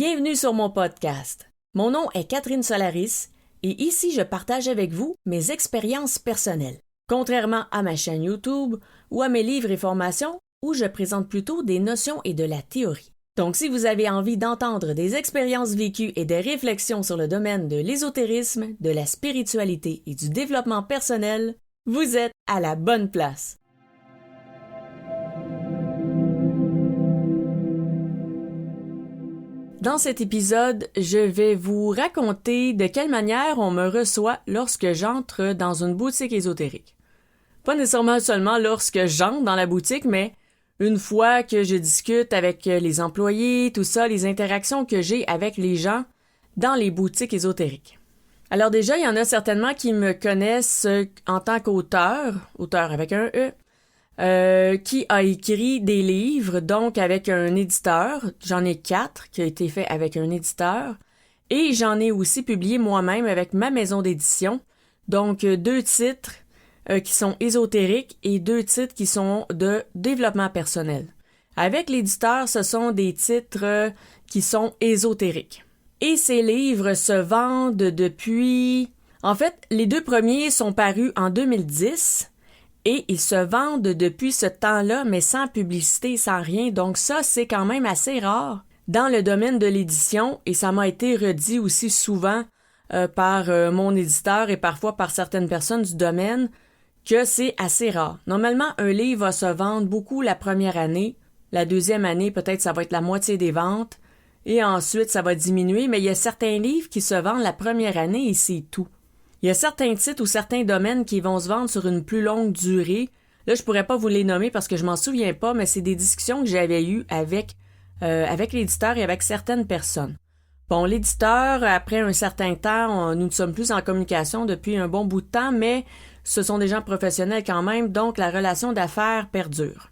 Bienvenue sur mon podcast. Mon nom est Catherine Solaris et ici je partage avec vous mes expériences personnelles. Contrairement à ma chaîne YouTube ou à mes livres et formations où je présente plutôt des notions et de la théorie. Donc si vous avez envie d'entendre des expériences vécues et des réflexions sur le domaine de l'ésotérisme, de la spiritualité et du développement personnel, vous êtes à la bonne place. Dans cet épisode, je vais vous raconter de quelle manière on me reçoit lorsque j'entre dans une boutique ésotérique. Pas nécessairement seulement lorsque j'entre dans la boutique, mais une fois que je discute avec les employés, tout ça, les interactions que j'ai avec les gens dans les boutiques ésotériques. Alors déjà, il y en a certainement qui me connaissent en tant qu'auteur avec un E, qui a écrit des livres, donc avec un éditeur. J'en ai 4 qui a été fait avec un éditeur. Et j'en ai aussi publié moi-même avec ma maison d'édition. Donc 2 titres qui sont ésotériques et 2 titres qui sont de développement personnel. Avec l'éditeur, ce sont des titres qui sont ésotériques. Et ces livres se vendent depuis... En fait, les 2 premiers sont parus en 2010 et ils se vendent depuis ce temps-là, mais sans publicité, sans rien. Donc ça, c'est quand même assez rare dans le domaine de l'édition et ça m'a été redit aussi souvent par mon éditeur et parfois par certaines personnes du domaine que c'est assez rare. Normalement, un livre va se vendre beaucoup la première année. La deuxième année, peut-être ça va être la moitié des ventes. Et ensuite, ça va diminuer. Mais il y a certains livres qui se vendent la première année et c'est tout. Il y a certains titres ou certains domaines qui vont se vendre sur une plus longue durée. Là, je pourrais pas vous les nommer parce que je m'en souviens pas, mais c'est des discussions que j'avais eues avec l'éditeur et avec certaines personnes. Bon, l'éditeur, après un certain temps, nous ne sommes plus en communication depuis un bon bout de temps, mais ce sont des gens professionnels quand même, donc la relation d'affaires perdure.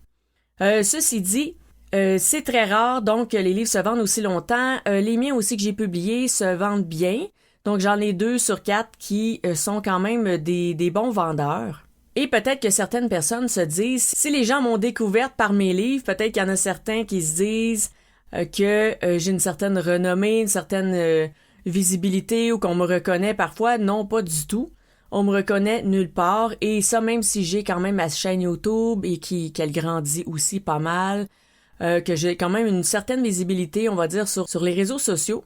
Ceci dit, c'est très rare donc que les livres se vendent aussi longtemps. Les miens aussi que j'ai publiés se vendent bien. Donc j'en ai 2 sur 4 qui sont quand même des bons vendeurs. Et peut-être que certaines personnes se disent, si les gens m'ont découverte par mes livres, peut-être qu'il y en a certains qui se disent que j'ai une certaine renommée, une certaine visibilité ou qu'on me reconnaît parfois. Non, pas du tout. On me reconnaît nulle part. Et ça, même si j'ai quand même ma chaîne YouTube et qu'elle grandit aussi pas mal, que j'ai quand même une certaine visibilité, on va dire, sur les réseaux sociaux.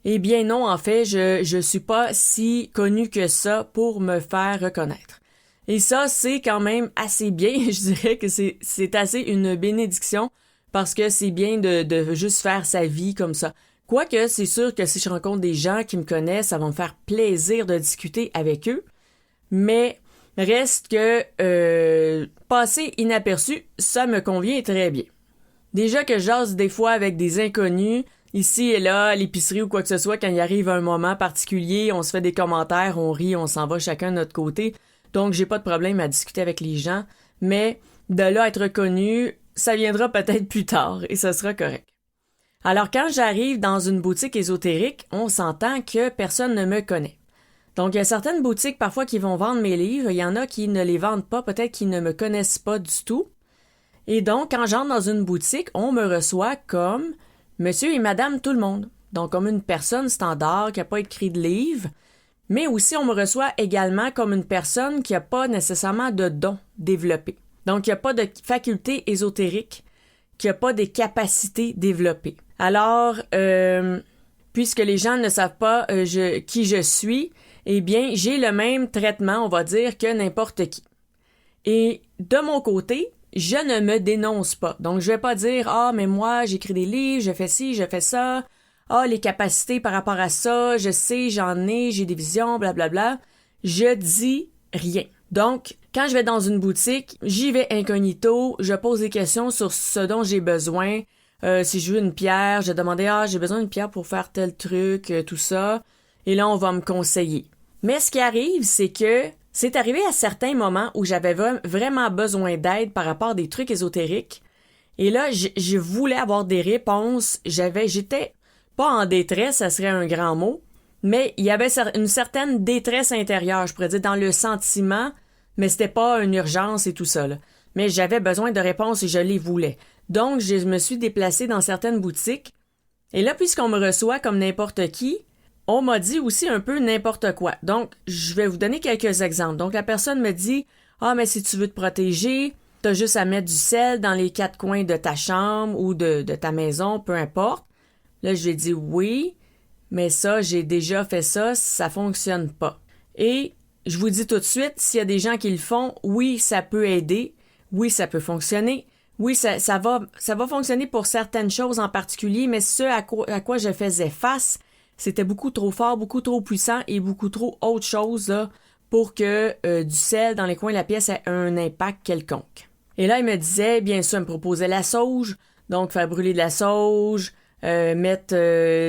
Eh bien non, en fait, je suis pas si connue que ça pour me faire reconnaître. Et ça, c'est quand même assez bien. Je dirais que c'est assez une bénédiction parce que c'est bien de juste faire sa vie comme ça. Quoique, c'est sûr que si je rencontre des gens qui me connaissent, ça va me faire plaisir de discuter avec eux. Mais reste que passer inaperçu, ça me convient très bien. Déjà que je jase des fois avec des inconnus, ici et là, à l'épicerie ou quoi que ce soit, quand il arrive un moment particulier, on se fait des commentaires, on rit, on s'en va chacun de notre côté. Donc, j'ai pas de problème à discuter avec les gens. Mais de là à être reconnu, ça viendra peut-être plus tard et ça sera correct. Alors, quand j'arrive dans une boutique ésotérique, on s'entend que personne ne me connaît. Donc, il y a certaines boutiques parfois qui vont vendre mes livres. Il y en a qui ne les vendent pas, peut-être qu'ils ne me connaissent pas du tout. Et donc, quand j'entre dans une boutique, on me reçoit comme monsieur et madame tout le monde. Donc, comme une personne standard qui n'a pas écrit de livre. Mais aussi, on me reçoit également comme une personne qui n'a pas nécessairement de dons développés. Donc, qui n'a pas de faculté ésotérique, qui n'a pas des capacités développées. Alors, puisque les gens ne savent pas qui je suis, eh bien, j'ai le même traitement, on va dire, que n'importe qui. Et de mon côté, je ne me dénonce pas. Donc, je vais pas dire « Ah, mais moi, j'écris des livres, je fais ci, je fais ça. Ah, les capacités par rapport à ça, je sais, j'en ai, j'ai des visions, blablabla. » Je dis rien. Donc, quand je vais dans une boutique, j'y vais incognito, je pose des questions sur ce dont j'ai besoin. Si je veux une pierre, je vais demander « Ah, j'ai besoin d'une pierre pour faire tel truc, tout ça. » Et là, on va me conseiller. Mais ce qui arrive, c'est que c'est arrivé à certains moments où j'avais vraiment besoin d'aide par rapport à des trucs ésotériques. Et là, je voulais avoir des réponses. J'étais pas en détresse, ça serait un grand mot, mais il y avait une certaine détresse intérieure, je pourrais dire, dans le sentiment, mais c'était pas une urgence et tout ça, là. Mais j'avais besoin de réponses et je les voulais. Donc, je me suis déplacée dans certaines boutiques Et là, puisqu'on me reçoit comme n'importe qui, on m'a dit aussi un peu n'importe quoi. Donc, je vais vous donner quelques exemples. Donc, la personne me dit « Ah, mais si tu veux te protéger, t'as juste à mettre du sel dans les 4 coins de ta chambre ou de ta maison, peu importe. » Là, je lui ai dit « Oui, mais ça, j'ai déjà fait ça, ça fonctionne pas. » Et je vous dis tout de suite, s'il y a des gens qui le font, oui, ça peut aider, oui, ça peut fonctionner, oui, ça va fonctionner pour certaines choses en particulier, mais ce à quoi je faisais face, c'était beaucoup trop fort, beaucoup trop puissant et beaucoup trop autre chose là, pour que du sel dans les coins de la pièce ait un impact quelconque. Et là, il me disait, bien sûr, il me proposait la sauge, donc faire brûler de la sauge, mettre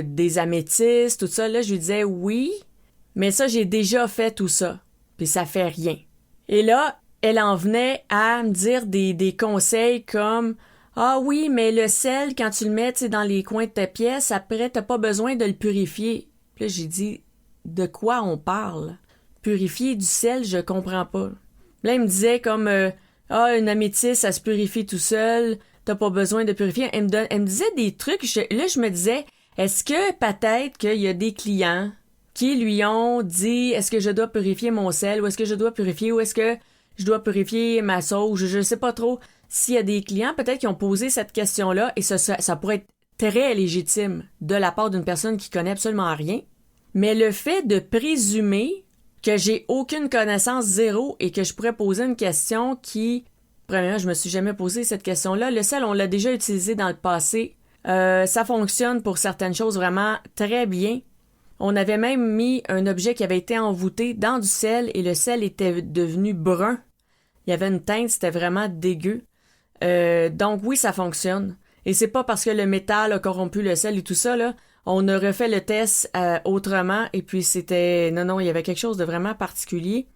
des améthystes, tout ça. Là, je lui disais oui, mais ça, j'ai déjà fait tout ça, puis ça fait rien. Et là, elle en venait à me dire des conseils comme « Ah oui, mais le sel, quand tu le mets dans les coins de ta pièce, après, t'as pas besoin de le purifier. » Puis là, j'ai dit « De quoi on parle? Purifier du sel, je comprends pas. » Là, il me disait comme Ah, une améthyste, ça se purifie tout seul, t'as pas besoin de purifier. Elle me disait des trucs, là, je me disais « Est-ce que peut-être qu'il y a des clients qui lui ont dit « Est-ce que je dois purifier mon sel? Ou est-ce que je dois purifier? Ou est-ce que je dois purifier ma sauge? » Je sais pas trop. S'il y a des clients, peut-être qui ont posé cette question-là, et ça pourrait être très légitime de la part d'une personne qui connaît absolument rien. Mais le fait de présumer que j'ai aucune connaissance, zéro, et que je pourrais poser une question qui, premièrement, je me suis jamais posé cette question-là. Le sel, on l'a déjà utilisé dans le passé. Ça fonctionne pour certaines choses vraiment très bien. On avait même mis un objet qui avait été envoûté dans du sel et le sel était devenu brun. Il y avait une teinte, c'était vraiment dégueu. Donc oui, ça fonctionne. Et c'est pas parce que le métal a corrompu le sel et tout ça, là. On a refait le test autrement et puis c'était... Non, il y avait quelque chose de vraiment particulier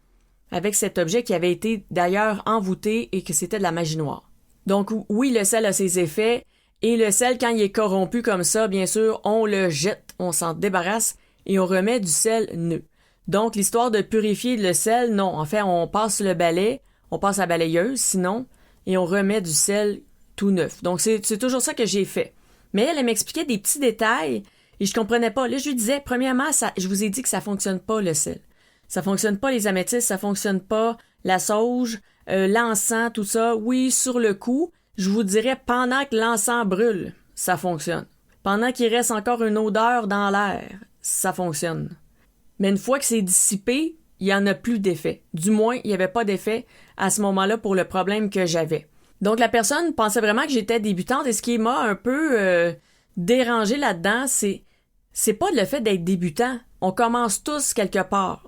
avec cet objet qui avait été d'ailleurs envoûté et que c'était de la magie noire. Donc oui, le sel a ses effets et le sel, quand il est corrompu comme ça, bien sûr, on le jette, on s'en débarrasse et on remet du sel neuf. Donc l'histoire de purifier le sel, non. En fait, on passe le balai, on passe la balayeuse, sinon... et on remet du sel tout neuf. Donc, c'est toujours ça que j'ai fait. Mais elle m'expliquait des petits détails et je comprenais pas. Là, je lui disais, premièrement, je vous ai dit que ça fonctionne pas, le sel. Ça fonctionne pas les améthystes, ça fonctionne pas la sauge, l'encens, tout ça. Oui, sur le coup, je vous dirais, pendant que l'encens brûle, ça fonctionne. Pendant qu'il reste encore une odeur dans l'air, ça fonctionne. Mais une fois que c'est dissipé, il n'y en a plus d'effet. Du moins, il n'y avait pas d'effet à ce moment-là pour le problème que j'avais. Donc, la personne pensait vraiment que j'étais débutante et ce qui m'a un peu dérangé là-dedans, c'est pas le fait d'être débutant. On commence tous quelque part.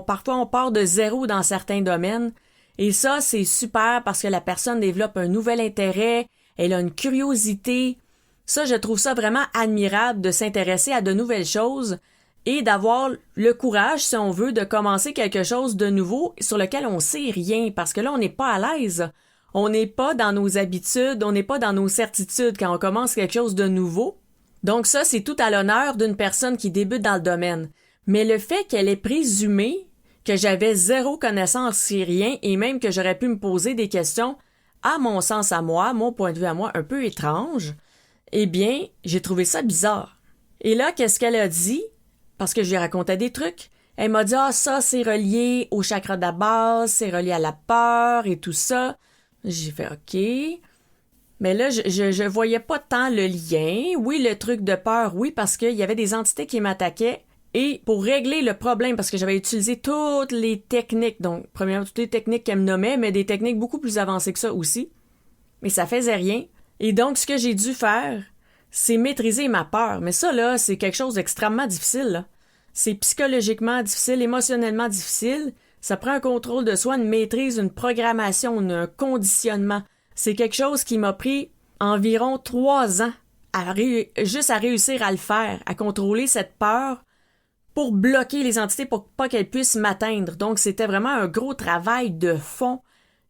Parfois, on part de zéro dans certains domaines et ça, c'est super parce que la personne développe un nouvel intérêt, elle a une curiosité. Ça, je trouve ça vraiment admirable de s'intéresser à de nouvelles choses et d'avoir le courage, si on veut, de commencer quelque chose de nouveau sur lequel on sait rien, parce que là, on n'est pas à l'aise. On n'est pas dans nos habitudes, on n'est pas dans nos certitudes quand on commence quelque chose de nouveau. Donc ça, c'est tout à l'honneur d'une personne qui débute dans le domaine. Mais le fait qu'elle ait présumé que j'avais zéro connaissance sur rien et même que j'aurais pu me poser des questions, à mon sens à moi, mon point de vue à moi, un peu étrange, eh bien, j'ai trouvé ça bizarre. Et là, qu'est-ce qu'elle a dit? Parce que je lui racontais des trucs. Elle m'a dit « Ah, ça, c'est relié au chakra de la base, c'est relié à la peur et tout ça. » J'ai fait « OK. » Mais là, je voyais pas tant le lien. Oui, le truc de peur, oui, parce qu'il y avait des entités qui m'attaquaient. Et pour régler le problème, parce que j'avais utilisé toutes les techniques, donc premièrement, toutes les techniques qu'elle me nommait, mais des techniques beaucoup plus avancées que ça aussi. Mais ça faisait rien. Et donc, ce que j'ai dû faire, c'est maîtriser ma peur. Mais ça, là, c'est quelque chose d'extrêmement difficile, là. C'est psychologiquement difficile, émotionnellement difficile. Ça prend un contrôle de soi, une maîtrise, une programmation, un conditionnement. C'est quelque chose qui m'a pris environ 3 ans juste à réussir à le faire, à contrôler cette peur pour bloquer les entités pour pas qu'elles puissent m'atteindre. Donc, c'était vraiment un gros travail de fond.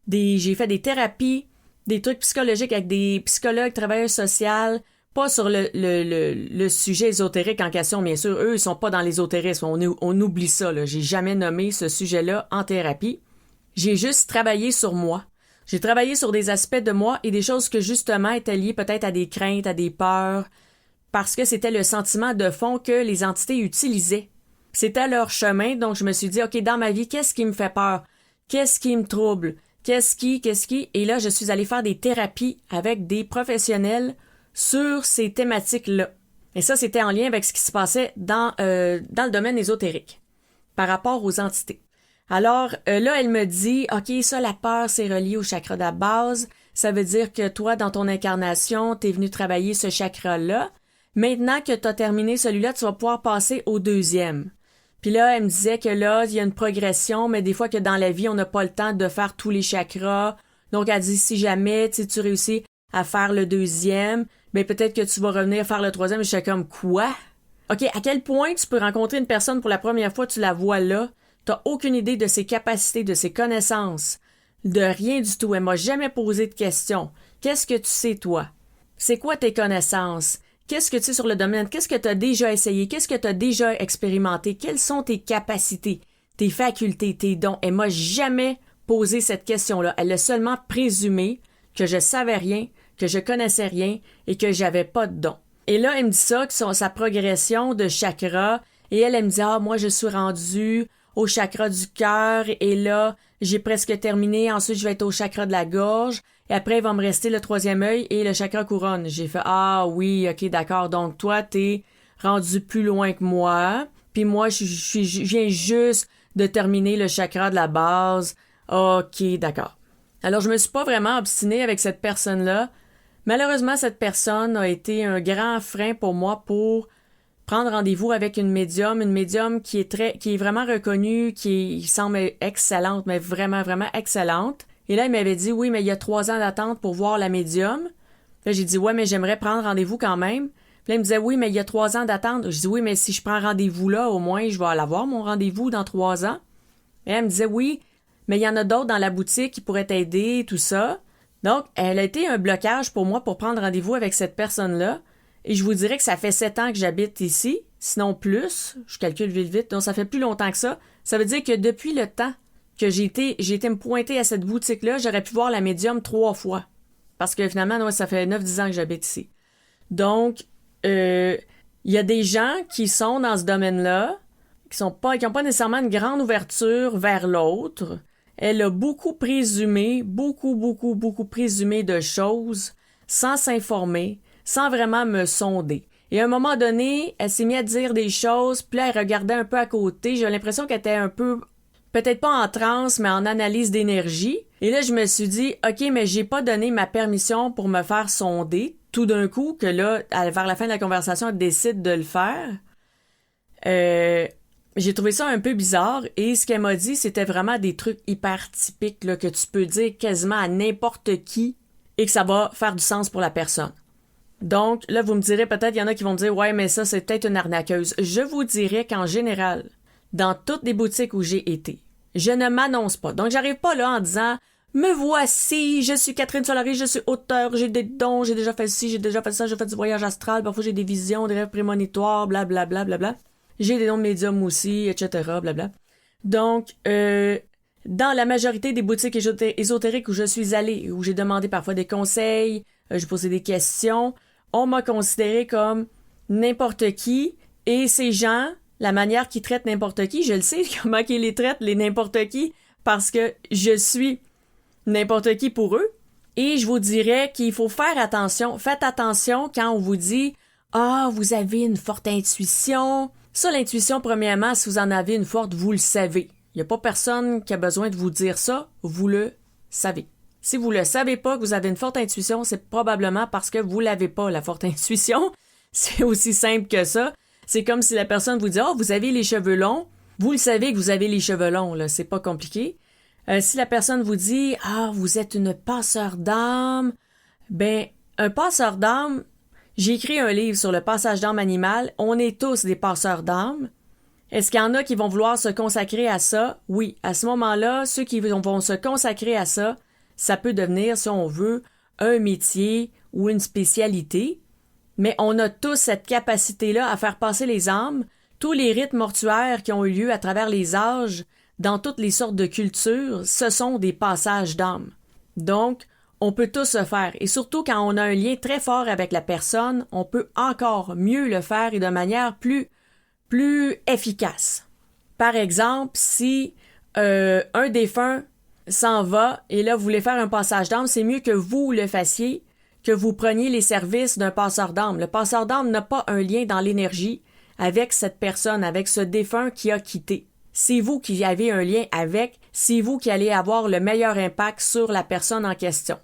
J'ai fait des thérapies, des trucs psychologiques avec des psychologues, travailleurs sociaux, pas sur le sujet ésotérique en question, bien sûr. Eux, ils sont pas dans l'ésotérisme. On oublie ça, là. J'ai jamais nommé ce sujet-là en thérapie. J'ai juste travaillé sur moi. J'ai travaillé sur des aspects de moi et des choses que, justement, étaient liées peut-être à des craintes, à des peurs. parce que c'était le sentiment de fond que les entités utilisaient. C'était leur chemin, donc je me suis dit, OK, dans ma vie, qu'est-ce qui me fait peur? Qu'est-ce qui me trouble? Qu'est-ce qui? Et là, je suis allée faire des thérapies avec des professionnels sur ces thématiques-là. Et ça, c'était en lien avec ce qui se passait dans le domaine ésotérique, par rapport aux entités. Alors, là, elle me dit, OK, ça, la peur, c'est relié au chakra de la base. Ça veut dire que toi, dans ton incarnation, t'es venu travailler ce chakra-là. Maintenant que t'as terminé celui-là, tu vas pouvoir passer au deuxième. Puis là, elle me disait que là, il y a une progression, mais des fois que dans la vie, on n'a pas le temps de faire tous les chakras. Donc, elle dit, si jamais tu réussis à faire le deuxième, ben peut-être que tu vas revenir faire le troisième. Et je suis comme, quoi? OK, à quel point tu peux rencontrer une personne pour la première fois, tu la vois là, t'as aucune idée de ses capacités, de ses connaissances, de rien du tout. Elle m'a jamais posé de questions. Qu'est-ce que tu sais, toi? C'est quoi tes connaissances? Qu'est-ce que tu sais sur le domaine? Qu'est-ce que tu as déjà essayé? Qu'est-ce que tu as déjà expérimenté? Quelles sont tes capacités, tes facultés, tes dons? Elle m'a jamais posé cette question-là. Elle a seulement présumé que je savais rien, que je connaissais rien et que j'avais pas de dons. Et là, elle me dit ça, que sa progression de chakra, et elle me dit, moi, je suis rendue au chakra du cœur, et là, j'ai presque terminé, ensuite, je vais être au chakra de la gorge, et après, il va me rester le troisième œil et le chakra couronne. J'ai fait, oui, ok, d'accord, donc toi, t'es rendu plus loin que moi, puis moi, je viens juste de terminer le chakra de la base. Ok, d'accord. Alors, je me suis pas vraiment obstinée avec cette personne-là. Malheureusement, cette personne a été un grand frein pour moi pour prendre rendez-vous avec une médium qui est vraiment reconnue, qui semble excellente, mais vraiment, vraiment excellente. Et là, il m'avait dit, oui, mais il y a 3 ans d'attente pour voir la médium. Là, j'ai dit, ouais, mais j'aimerais prendre rendez-vous quand même. Puis là, il me disait, oui, mais il y a 3 ans d'attente. Je dis, oui, mais si je prends rendez-vous là, au moins, je vais l'avoir, mon rendez-vous, dans 3 ans. Et elle me disait, oui, mais il y en a d'autres dans la boutique qui pourraient t'aider, tout ça. Donc, elle a été un blocage pour moi pour prendre rendez-vous avec cette personne-là. Et je vous dirais que ça fait 7 ans que j'habite ici, sinon plus. Je calcule vite, donc ça fait plus longtemps que ça. Ça veut dire que depuis le temps que j'ai été me pointer à cette boutique-là, j'aurais pu voir la médium 3 fois. Parce que finalement, ça fait 9-10 ans que j'habite ici. Donc, il y a des gens qui sont dans ce domaine-là, qui n'ont pas nécessairement une grande ouverture vers l'autre. Elle a beaucoup présumé de choses sans s'informer, sans vraiment me sonder. Et à un moment donné, elle s'est mise à dire des choses, puis là, elle regardait un peu à côté. J'ai l'impression qu'elle était un peu, peut-être pas en transe, mais en analyse d'énergie. Et là, je me suis dit, OK, mais j'ai pas donné ma permission pour me faire sonder. Tout d'un coup, que là, vers la fin de la conversation, elle décide de le faire. J'ai trouvé ça un peu bizarre, et ce qu'elle m'a dit, c'était vraiment des trucs hyper typiques là, que tu peux dire quasiment à n'importe qui et que ça va faire du sens pour la personne. Donc, là, vous me direz peut-être, il y en a qui vont me dire « Ouais, mais ça, c'est peut-être une arnaqueuse. » Je vous dirais qu'en général, dans toutes les boutiques où j'ai été, je ne m'annonce pas. Donc, j'arrive pas là en disant « Me voici, je suis Catherine Solari, je suis auteure, j'ai des dons, j'ai déjà fait ci, j'ai déjà fait ça, j'ai fait du voyage astral, parfois j'ai des visions, des rêves prémonitoires, blablabla, blablabla. J'ai des dons de médium aussi, etc., blablabla. » Donc, dans la majorité des boutiques ésotériques où je suis allée, où j'ai demandé parfois des conseils, j'ai posé des questions, on m'a considéré comme n'importe qui, et ces gens, la manière qu'ils traitent n'importe qui, je le sais comment ils les traitent, les n'importe qui, parce que je suis n'importe qui pour eux, et je vous dirais qu'il faut faire attention. Faites attention quand on vous dit « Ah, vous avez une forte intuition ». Ça, l'intuition, premièrement, si vous en avez une forte, vous le savez. Il n'y a pas personne qui a besoin de vous dire ça, vous le savez. Si vous le savez pas que vous avez une forte intuition, c'est probablement parce que vous l'avez pas, la forte intuition. C'est aussi simple que ça. C'est comme si la personne vous dit « Oh, vous avez les cheveux longs ». Vous le savez que vous avez les cheveux longs, là, c'est pas compliqué. Si la personne vous dit « Ah, vous êtes une passeur d'âme », ben, un passeur d'âme, j'ai écrit un livre sur le passage d'âme animal. On est tous des passeurs d'âme. Est-ce qu'il y en a qui vont vouloir se consacrer à ça? Oui. À ce moment-là, ceux qui vont se consacrer à ça, ça peut devenir, si on veut, un métier ou une spécialité. Mais on a tous cette capacité-là à faire passer les âmes. Tous les rites mortuaires qui ont eu lieu à travers les âges, dans toutes les sortes de cultures, ce sont des passages d'âmes. Donc, on peut tous le faire. Et surtout quand on a un lien très fort avec la personne, on peut encore mieux le faire et de manière plus efficace. Par exemple, si un défunt s'en va et là vous voulez faire un passage d'âme, c'est mieux que vous le fassiez, que vous preniez les services d'un passeur d'âme. Le passeur d'âme n'a pas un lien dans l'énergie avec cette personne, avec ce défunt qui a quitté. C'est vous qui avez un lien avec, c'est vous qui allez avoir le meilleur impact sur la personne en question.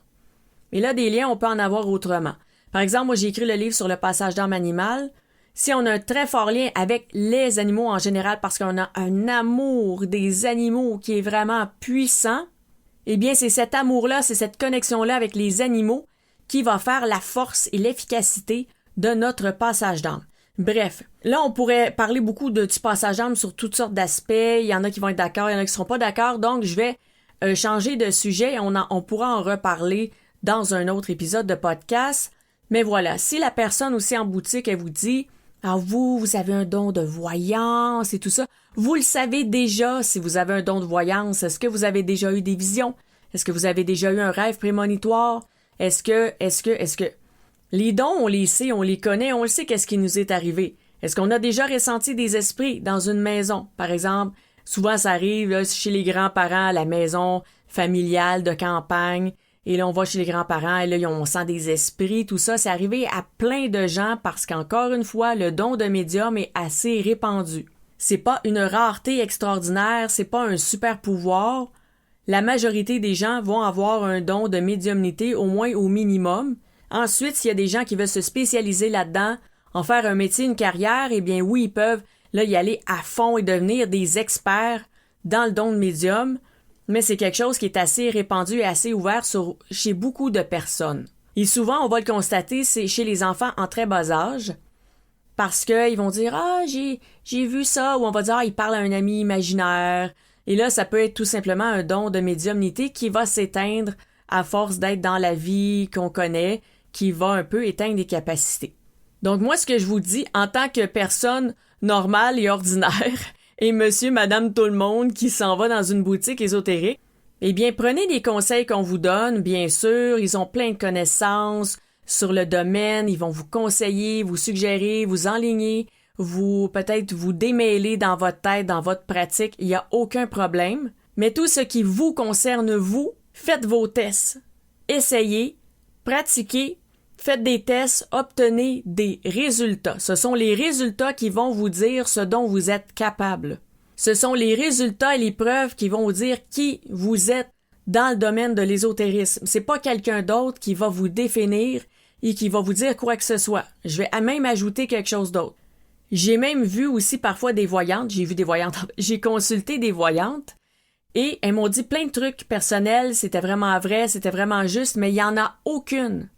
Mais là, des liens, on peut en avoir autrement. Par exemple, moi, j'ai écrit le livre sur le passage d'âme animal. Si on a un très fort lien avec les animaux en général, parce qu'on a un amour des animaux qui est vraiment puissant, eh bien, c'est cet amour-là, c'est cette connexion-là avec les animaux qui va faire la force et l'efficacité de notre passage d'âme. Bref, là, on pourrait parler beaucoup du passage d'âme sur toutes sortes d'aspects. Il y en a qui vont être d'accord, il y en a qui ne seront pas d'accord. Donc, je vais changer de sujet. On pourra en reparler dans un autre épisode de podcast. Mais voilà, si la personne aussi en boutique, elle vous dit « Ah, vous avez un don de voyance et tout ça. » Vous le savez déjà si vous avez un don de voyance. Est-ce que vous avez déjà eu des visions? Est-ce que vous avez déjà eu un rêve prémonitoire? Est-ce que... Les dons, on les sait, on les connaît, on le sait qu'est-ce qui nous est arrivé. Est-ce qu'on a déjà ressenti des esprits dans une maison? Par exemple, souvent ça arrive là, chez les grands-parents, la maison familiale de campagne, et là on va chez les grands-parents, et là on sent des esprits, tout ça. C'est arrivé à plein de gens parce qu'encore une fois, le don de médium est assez répandu. C'est pas une rareté extraordinaire, c'est pas un super pouvoir. La majorité des gens vont avoir un don de médiumnité, au moins au minimum. Ensuite, s'il y a des gens qui veulent se spécialiser là-dedans, en faire un métier, une carrière, eh bien oui, ils peuvent là y aller à fond et devenir des experts dans le don de médium, mais c'est quelque chose qui est assez répandu et assez ouvert chez beaucoup de personnes. Et souvent, on va le constater, c'est chez les enfants en très bas âge, parce qu'ils vont dire « Ah, j'ai vu ça », ou on va dire « Ah, il parle à un ami imaginaire », et là, ça peut être tout simplement un don de médiumnité qui va s'éteindre à force d'être dans la vie qu'on connaît, qui va un peu éteindre les capacités. Donc moi, ce que je vous dis, en tant que personne normale et ordinaire, et monsieur, madame, tout le monde qui s'en va dans une boutique ésotérique, eh bien, prenez les conseils qu'on vous donne, bien sûr, ils ont plein de connaissances sur le domaine, ils vont vous conseiller, vous suggérer, vous enligner, peut-être vous démêler dans votre tête, dans votre pratique, il n'y a aucun problème. Mais tout ce qui vous concerne, vous, faites vos tests, essayez, pratiquez, faites des tests, obtenez des résultats. Ce sont les résultats qui vont vous dire ce dont vous êtes capable. Ce sont les résultats et les preuves qui vont vous dire qui vous êtes dans le domaine de l'ésotérisme. C'est pas quelqu'un d'autre qui va vous définir et qui va vous dire quoi que ce soit. Je vais même ajouter quelque chose d'autre. J'ai même vu aussi parfois des voyantes, j'ai consulté des voyantes et elles m'ont dit plein de trucs personnels, c'était vraiment vrai, c'était vraiment juste, mais il n'y en a aucune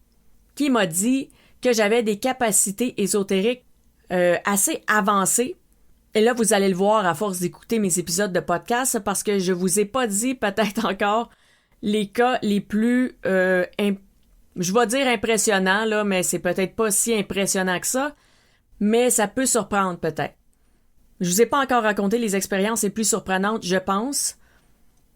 qui m'a dit que j'avais des capacités ésotériques assez avancées. Et là, vous allez le voir à force d'écouter mes épisodes de podcast parce que je vous ai pas dit peut-être encore les cas les plus, je vais dire impressionnants, là, mais c'est peut-être pas si impressionnant que ça, mais ça peut surprendre peut-être. Je vous ai pas encore raconté les expériences les plus surprenantes, je pense.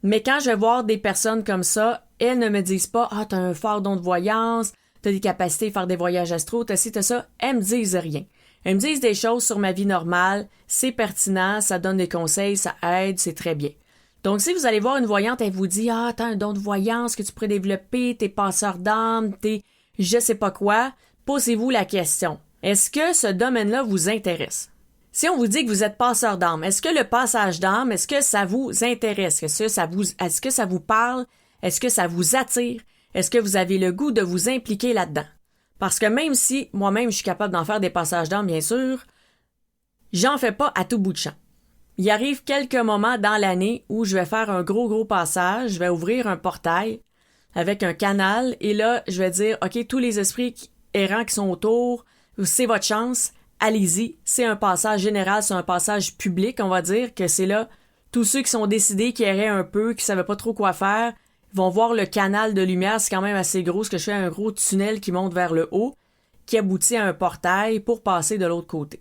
Mais quand je vais voir des personnes comme ça, elles ne me disent pas « Ah, t'as un fort don de voyance, t'as des capacités à faire des voyages astro, t'as ci, t'as ça. » Elles me disent rien. Elles me disent des choses sur ma vie normale, c'est pertinent, ça donne des conseils, ça aide, c'est très bien. Donc, si vous allez voir une voyante, elle vous dit « Ah, t'as un don de voyance que tu pourrais développer, t'es passeur d'âme, t'es je sais pas quoi. » Posez-vous la question. Est-ce que ce domaine-là vous intéresse? Si on vous dit que vous êtes passeur d'âme, est-ce que le passage d'âme, est-ce que ça vous intéresse? Est-ce que ça vous parle? Est-ce que ça vous attire? Est-ce que vous avez le goût de vous impliquer là-dedans? Parce que même si moi-même je suis capable d'en faire des passages d'âme, bien sûr, j'en fais pas à tout bout de champ. Il arrive quelques moments dans l'année où je vais faire un gros passage, je vais ouvrir un portail avec un canal et là, je vais dire, OK, tous les esprits errants qui sont autour, c'est votre chance, allez-y. C'est un passage général, c'est un passage public, on va dire que c'est là, tous ceux qui sont décidés, qui erraient un peu, qui savaient pas trop quoi faire, vont voir le canal de lumière, c'est quand même assez gros, ce que je fais un gros tunnel qui monte vers le haut, qui aboutit à un portail pour passer de l'autre côté.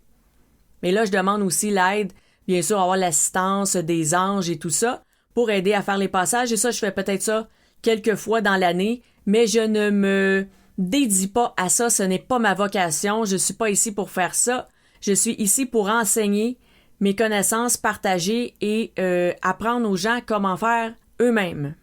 Mais là, je demande aussi l'aide, bien sûr, avoir l'assistance des anges et tout ça, pour aider à faire les passages, et ça, je fais peut-être ça quelques fois dans l'année, mais je ne me dédie pas à ça, ce n'est pas ma vocation, je suis pas ici pour faire ça, je suis ici pour enseigner mes connaissances, partager et apprendre aux gens comment faire eux-mêmes.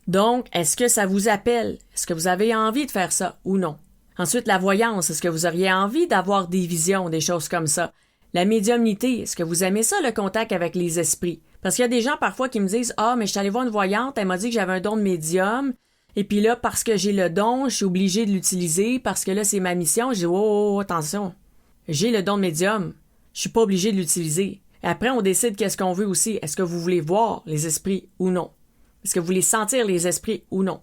Donc, est-ce que ça vous appelle? Est-ce que vous avez envie de faire ça ou non? Ensuite, la voyance, est-ce que vous auriez envie d'avoir des visions, des choses comme ça? La médiumnité, est-ce que vous aimez ça, le contact avec les esprits? Parce qu'il y a des gens parfois qui me disent « Ah, mais je suis allée voir une voyante, elle m'a dit que j'avais un don de médium, et puis là, parce que j'ai le don, je suis obligée de l'utiliser, parce que là, c'est ma mission. » Je dis « Oh, attention, j'ai le don de médium, je suis pas obligée de l'utiliser. » Et après, on décide qu'est-ce qu'on veut aussi. Est-ce que vous voulez voir les esprits ou non? Est-ce que vous voulez sentir les esprits ou non?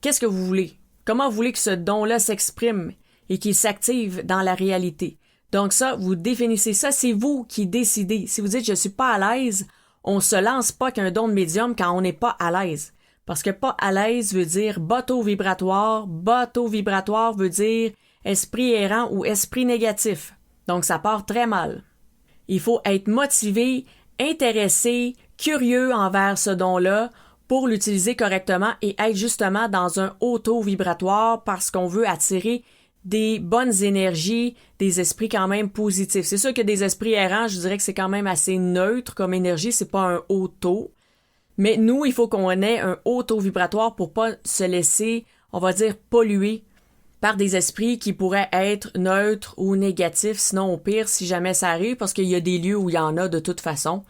Qu'est-ce que vous voulez? Comment vous voulez que ce don-là s'exprime et qu'il s'active dans la réalité? Donc ça, vous définissez ça, c'est vous qui décidez. Si vous dites « je suis pas à l'aise », on se lance pas qu'un don de médium quand on n'est pas à l'aise. Parce que pas à l'aise veut dire bateau vibratoire. Bateau vibratoire veut dire esprit errant ou esprit négatif. Donc ça part très mal. Il faut être motivé, intéressé, curieux envers ce don-là pour l'utiliser correctement et être justement dans un haut taux vibratoire parce qu'on veut attirer des bonnes énergies, des esprits quand même positifs. C'est sûr que des esprits errants, je dirais que c'est quand même assez neutre comme énergie, c'est pas un haut taux. Mais nous, il faut qu'on ait un haut taux vibratoire pour pas se laisser, on va dire, polluer par des esprits qui pourraient être neutres ou négatifs, sinon au pire, si jamais ça arrive, parce qu'il y a des lieux où il y en a de toute façon.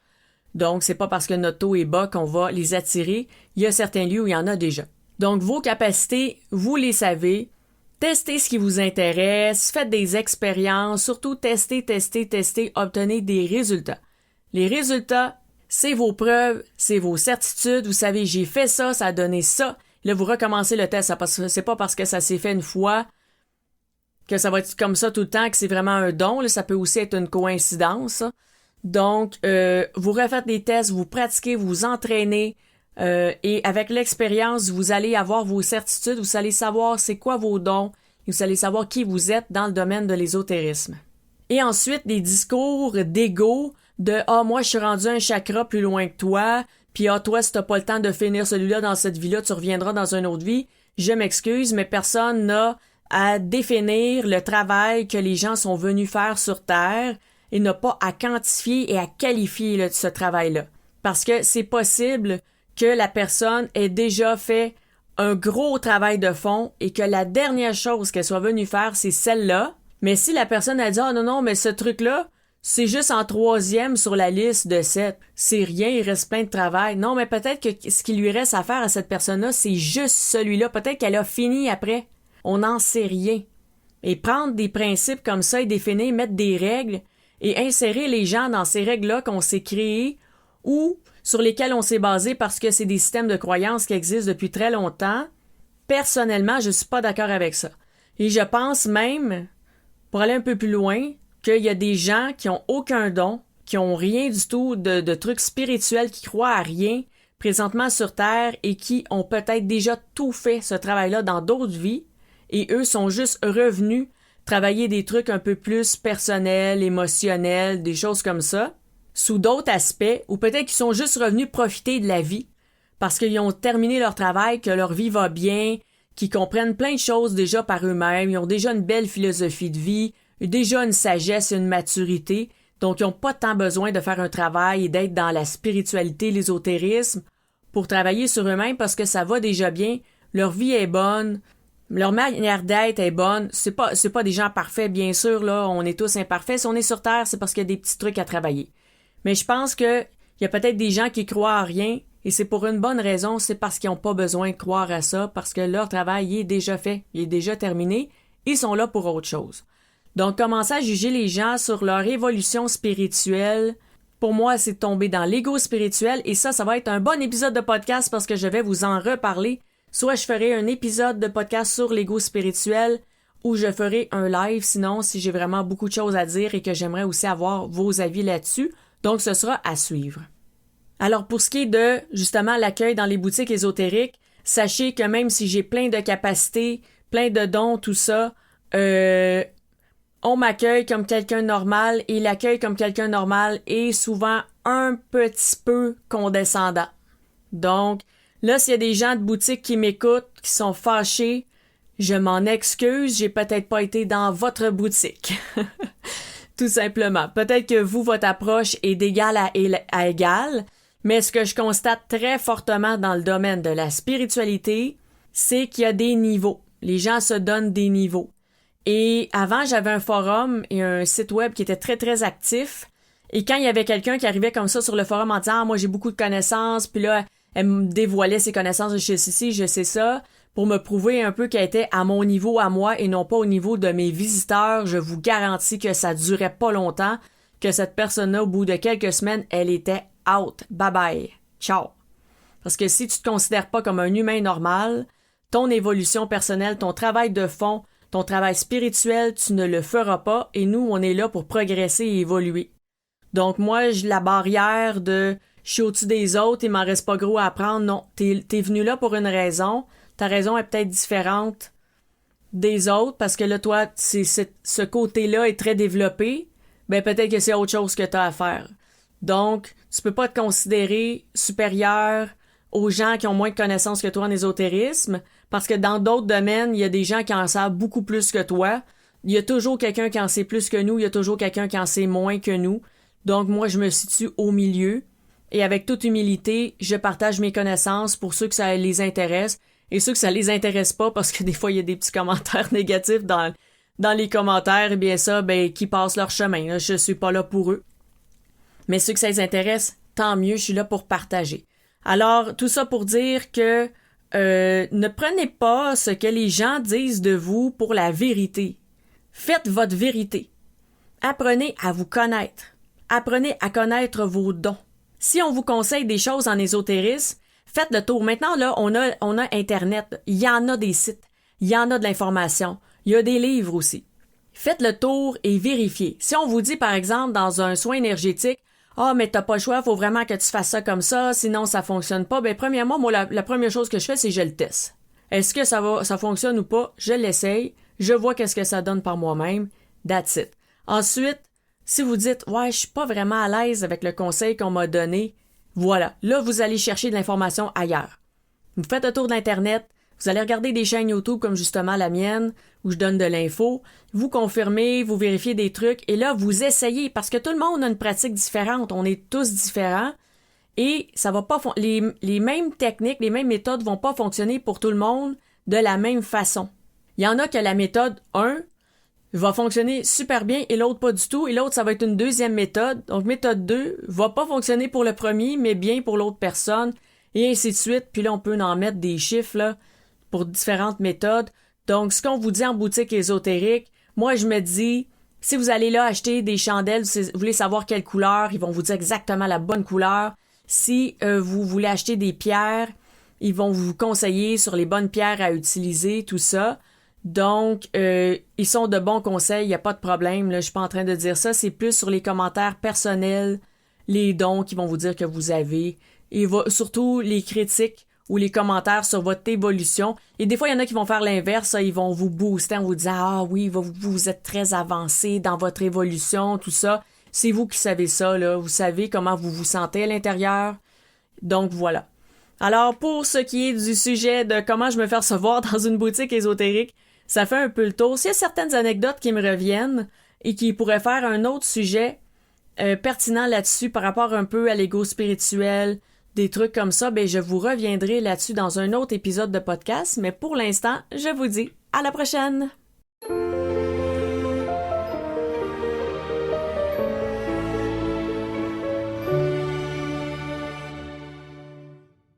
Donc, c'est pas parce que notre taux est bas qu'on va les attirer. Il y a certains lieux où il y en a déjà. Donc, vos capacités, vous les savez. Testez ce qui vous intéresse, faites des expériences, surtout testez, obtenez des résultats. Les résultats, c'est vos preuves, c'est vos certitudes. Vous savez, j'ai fait ça, ça a donné ça. Là, vous recommencez le test. C'est pas parce que ça s'est fait une fois que ça va être comme ça tout le temps, que c'est vraiment un don. Là, ça peut aussi être une coïncidence. Donc, vous refaites des tests, vous pratiquez, vous entraînez. Et avec l'expérience, vous allez avoir vos certitudes, vous allez savoir c'est quoi vos dons, et vous allez savoir qui vous êtes dans le domaine de l'ésotérisme. Et ensuite, des discours d'ego, de « Ah, moi, je suis rendu un chakra plus loin que toi, puis ah, toi, si t'as pas le temps de finir celui-là dans cette vie-là, tu reviendras dans une autre vie. » Je m'excuse, mais personne n'a à définir le travail que les gens sont venus faire sur Terre et n'a pas à quantifier et à qualifier ce travail-là. Parce que c'est possible que la personne ait déjà fait un gros travail de fond et que la dernière chose qu'elle soit venue faire, c'est celle-là. Mais si la personne a dit « Ah non, mais ce truc-là, c'est juste en 3e sur la liste de 7. C'est rien, il reste plein de travail. » Non, mais peut-être que ce qui lui reste à faire à cette personne-là, c'est juste celui-là. Peut-être qu'elle a fini après. On n'en sait rien. Et prendre des principes comme ça et définir, mettre des règles et insérer les gens dans ces règles-là qu'on s'est créées ou sur lesquels on s'est basé parce que c'est des systèmes de croyances qui existent depuis très longtemps, personnellement, je suis pas d'accord avec ça. Et je pense même, pour aller un peu plus loin, qu'il y a des gens qui ont aucun don, qui ont rien du tout de trucs spirituels, qui croient à rien présentement sur Terre et qui ont peut-être déjà tout fait ce travail-là dans d'autres vies et eux sont juste revenus travailler des trucs un peu plus personnels, émotionnels, des choses comme ça, sous d'autres aspects, ou peut-être qu'ils sont juste revenus profiter de la vie, parce qu'ils ont terminé leur travail, que leur vie va bien, qu'ils comprennent plein de choses déjà par eux-mêmes, ils ont déjà une belle philosophie de vie, déjà une sagesse, une maturité, donc ils n'ont pas tant besoin de faire un travail et d'être dans la spiritualité, l'ésotérisme, pour travailler sur eux-mêmes parce que ça va déjà bien, leur vie est bonne, leur manière d'être est bonne, c'est pas des gens parfaits, bien sûr, là, on est tous imparfaits, si on est sur Terre, c'est parce qu'il y a des petits trucs à travailler. Mais je pense que il y a peut-être des gens qui croient à rien et c'est pour une bonne raison, c'est parce qu'ils n'ont pas besoin de croire à ça, parce que leur travail il est déjà fait, il est déjà terminé, ils sont là pour autre chose. Donc, commencer à juger les gens sur leur évolution spirituelle, pour moi, c'est tomber dans l'ego spirituel et ça va être un bon épisode de podcast parce que je vais vous en reparler. Soit je ferai un épisode de podcast sur l'ego spirituel ou je ferai un live sinon si j'ai vraiment beaucoup de choses à dire et que j'aimerais aussi avoir vos avis là-dessus. Donc, ce sera à suivre. Alors, pour ce qui est de, justement, l'accueil dans les boutiques ésotériques, sachez que même si j'ai plein de capacités, plein de dons, tout ça, on m'accueille comme quelqu'un de normal et l'accueil comme quelqu'un de normal est souvent un petit peu condescendant. Donc, Là, s'il y a des gens de boutique qui m'écoutent, qui sont fâchés, je m'en excuse, j'ai peut-être pas été dans votre boutique. Tout simplement. Peut-être que vous, votre approche est d'égal à égal, mais ce que je constate très fortement dans le domaine de la spiritualité, c'est qu'il y a des niveaux. Les gens se donnent des niveaux. Et avant, j'avais un forum et un site web qui était très, très actif. Et quand il y avait quelqu'un qui arrivait comme ça sur le forum en disant « Ah, moi, j'ai beaucoup de connaissances », puis là, elle me dévoilait ses connaissances, je sais ci, je sais ça, pour me prouver un peu qu'elle était à mon niveau à moi et non pas au niveau de mes visiteurs. Je vous garantis que ça durait pas longtemps, que cette personne-là, au bout de quelques semaines, elle était out. Bye bye. Ciao. Parce que si tu te considères pas comme un humain normal, ton évolution personnelle, ton travail de fond, ton travail spirituel, tu ne le feras pas et nous, on est là pour progresser et évoluer. Donc moi, j'ai la barrière de je suis au-dessus des autres, il m'en reste pas gros à apprendre. Non, t'es venu là pour une raison. Ta raison est peut-être différente des autres parce que là, toi, ce côté-là est très développé. Ben peut-être que c'est autre chose que t'as à faire. Donc, tu peux pas te considérer supérieur aux gens qui ont moins de connaissances que toi en ésotérisme parce que dans d'autres domaines, il y a des gens qui en savent beaucoup plus que toi. Il y a toujours quelqu'un qui en sait plus que nous, il y a toujours quelqu'un qui en sait moins que nous. Donc, moi, je me situe au milieu. Et avec toute humilité, je partage mes connaissances pour ceux que ça les intéresse et ceux que ça les intéresse pas parce que des fois, il y a des petits commentaires négatifs dans les commentaires. Eh bien ça, qui passent leur chemin. Là, je suis pas là pour eux. Mais ceux que ça les intéresse, tant mieux, je suis là pour partager. Alors, tout ça pour dire que ne prenez pas ce que les gens disent de vous pour la vérité. Faites votre vérité. Apprenez à vous connaître. Apprenez à connaître vos dons. Si on vous conseille des choses en ésotérisme, faites le tour. Maintenant, là, on a Internet. Il y en a des sites. Il y en a de l'information. Il y a des livres aussi. Faites le tour et vérifiez. Si on vous dit, par exemple, dans un soin énergétique, « Ah, mais t'as pas le choix, faut vraiment que tu fasses ça comme ça, sinon ça fonctionne pas. » Ben, premièrement, moi, la première chose que je fais, c'est que je le teste. Est-ce que ça fonctionne ou pas? Je l'essaye. Je vois qu'est-ce que ça donne par moi-même. That's it. Ensuite, si vous dites « Ouais, je suis pas vraiment à l'aise avec le conseil qu'on m'a donné », voilà. Là, vous allez chercher de l'information ailleurs. Vous faites un tour d'Internet, vous allez regarder des chaînes YouTube comme justement la mienne, où je donne de l'info, vous confirmez, vous vérifiez des trucs, et là, vous essayez, parce que tout le monde a une pratique différente, on est tous différents, et ça va pas les mêmes techniques, les mêmes méthodes vont pas fonctionner pour tout le monde de la même façon. Il y en a que la méthode 1 va fonctionner super bien et l'autre pas du tout, et l'autre, ça va être une deuxième méthode. Donc, méthode 2 va pas fonctionner pour le premier, mais bien pour l'autre personne, et ainsi de suite. Puis là, on peut en mettre des chiffres là, pour différentes méthodes. Donc, ce qu'on vous dit en boutique ésotérique, moi, je me dis, si vous allez là acheter des chandelles, vous voulez savoir quelle couleur, ils vont vous dire exactement la bonne couleur. Si vous voulez acheter des pierres, ils vont vous conseiller sur les bonnes pierres à utiliser, tout ça. Donc, ils sont de bons conseils, il n'y a pas de problème, là, je suis pas en train de dire ça, c'est plus sur les commentaires personnels, les dons qu'ils vont vous dire que vous avez, et surtout les critiques ou les commentaires sur votre évolution. Et des fois, il y en a qui vont faire l'inverse, ils vont vous booster en vous disant « Ah oui, vous êtes très avancé dans votre évolution, tout ça. » C'est vous qui savez ça, là, vous savez comment vous vous sentez à l'intérieur. Donc, voilà. Alors, pour ce qui est du sujet de comment je me fais recevoir dans une boutique ésotérique, ça fait un peu le tour. S'il y a certaines anecdotes qui me reviennent et qui pourraient faire un autre sujet pertinent là-dessus par rapport un peu à l'ego spirituel, des trucs comme ça, je vous reviendrai là-dessus dans un autre épisode de podcast. Mais pour l'instant, je vous dis à la prochaine!